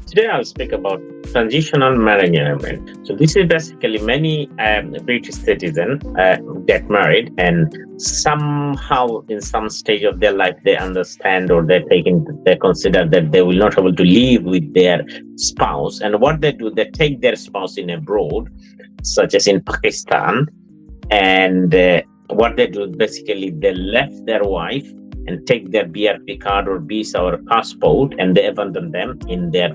Today I'll speak about transitional marriage arrangement. So this is basically many British citizens get married, and somehow in some stage of their life they understand or they consider that they will not able to live with their spouse, and what they do, they take their spouse in abroad, such as in Pakistan, and what they do basically they left their wife and take their BRP card or visa or passport, and they abandon them in their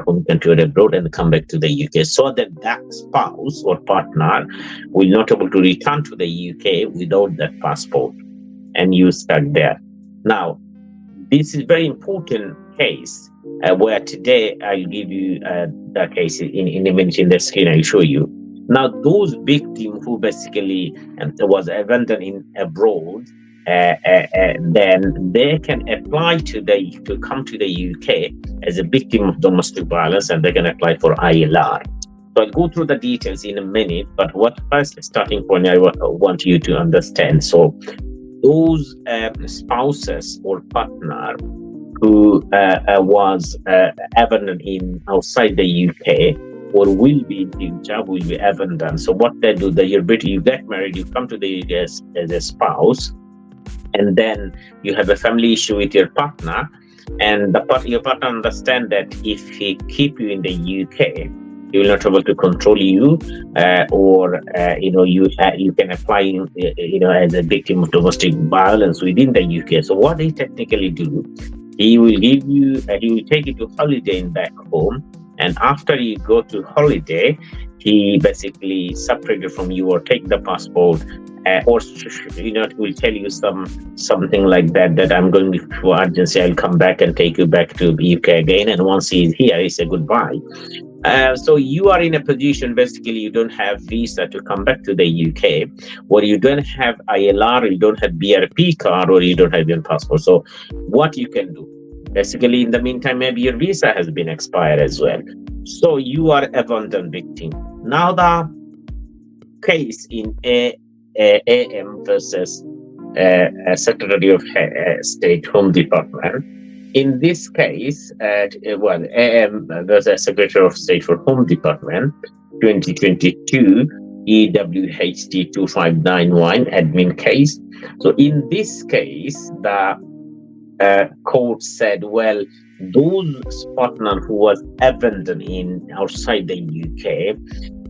home country or abroad and come back to the UK, so that spouse or partner will not able to return to the UK without that passport, and you stuck there. Now, this is very important case where today I'll give you the case in a minute. In the screen I'll show you. Now, those victims who basically was abandoned in abroad, then they can apply to come to the UK as a victim of domestic violence, and they can apply for ILR. So I'll go through the details in a minute, but what first starting point I want you to understand. So those spouses or partner who was abandoned outside the UK or will be in future will be abandoned. So what they do, you get married, you come to the UK as a spouse, and then you have a family issue with your partner, and your partner understand that if he keep you in the UK, he will not be able to control you, or you can apply as a victim of domestic violence within the UK. So what he technically do, he will take you to holiday in back home, and after you go to holiday, he basically separated from you or take the passport, or will tell you something like that I'm going for urgency, I'll come back and take you back to the UK again, and once he's here, he say goodbye. So you are in a position, basically you don't have visa to come back to the UK, or you don't have ILR, you don't have BRP card, or you don't have your passport. So what you can do, basically in the meantime, maybe your visa has been expired as well, so you are abandoned victim. Now the case in AM versus Secretary of State Home Department. In this case, AM versus Secretary of State for Home Department, 2022 EWHT 2591 admin case. So in this case, the court said, well, those partner who was abandoned outside the UK,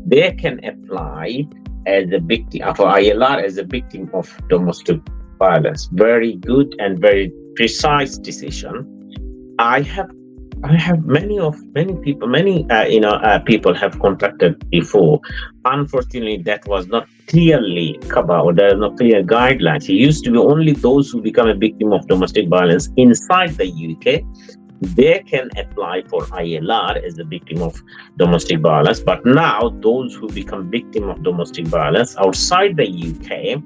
they can apply as a victim for ILR as a victim of domestic violence. Very good and very precise decision. I have many people have contacted before. Unfortunately, that was not clearly covered, or there are no clear guidelines. It used to be only those who become a victim of domestic violence inside the UK, they can apply for ILR as a victim of domestic violence. But now those who become victim of domestic violence outside the UK,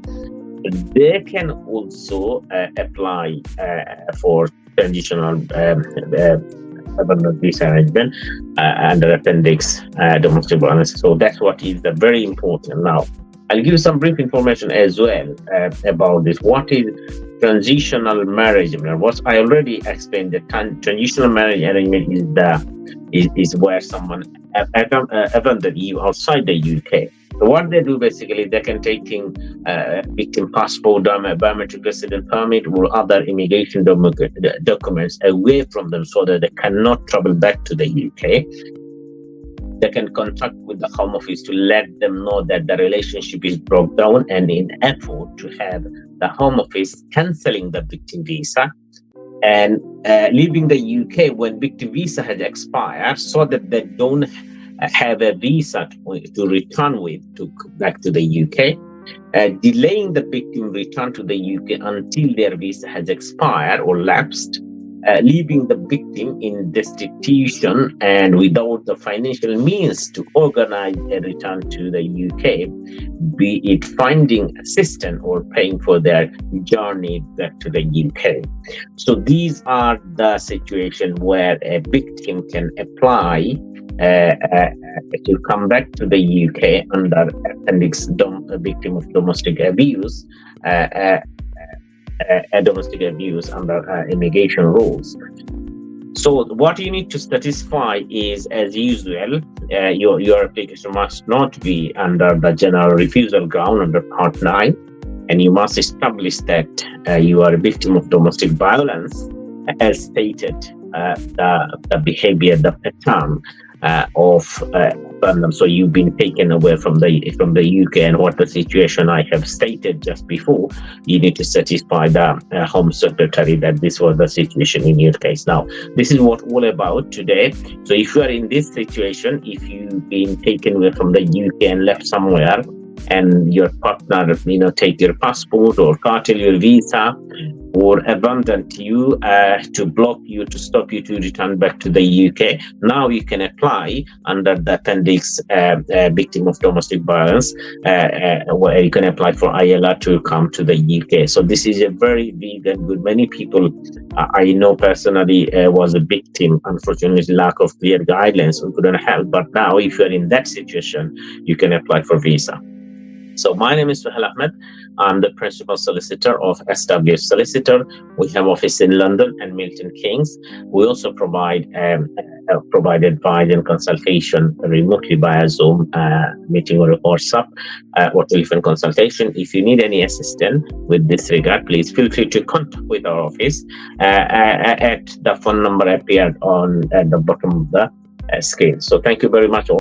they can also apply for transitional visa arrangement under appendix domestic violence. So that's what is very important. Now I'll give you some brief information as well about this. What is transitional marriage arrangement? What I already explained, the transitional marriage arrangement is where someone abandoned you outside the UK. So what they do, basically, they can take victim passport, biometric resident permit, or other immigration documents away from them, so that they cannot travel back to the UK. They can contact with the Home Office to let them know that the relationship is broke down, and in effort to have the Home Office cancelling the victim visa and leaving the UK when victim visa has expired, so that they don't have a visa to return with back to the UK, delaying the victim return to the UK until their visa has expired or lapsed, leaving the victim in destitution and without the financial means to organize a return to the UK, be it finding assistance or paying for their journey back to the UK. So these are the situations where a victim can apply to come back to the UK under appendix victim of domestic abuse, domestic abuse under immigration rules. So what you need to satisfy is, as usual, your application must not be under the general refusal ground under Part 9, and you must establish that you are a victim of domestic violence, as stated, the behavior, the pattern of random. So you've been taken away from the UK, and what the situation I have stated just before, you need to satisfy the Home Secretary that this was the situation in your case. Now, this is what all about today. So if you are in this situation, if you've been taken away from the UK and left somewhere, and your partner, take your passport or curtail your visa or abandon you to block you, to stop you to return back to the UK, now you can apply under the appendix victim of domestic violence, where you can apply for ILR to come to the UK. So this is a very big and good. Many people I know personally was a victim. Unfortunately, lack of clear guidelines, we couldn't help. But now, if you're in that situation, you can apply for visa. So my name is Suhail Ahmed. I'm the principal solicitor of SW Solicitor. We have office in London and Milton Keynes. We also provide advice and consultation remotely via Zoom meeting or WhatsApp or telephone consultation. If you need any assistance with this regard, please feel free to contact with our office at the phone number appeared at the bottom of the screen. So thank you very much.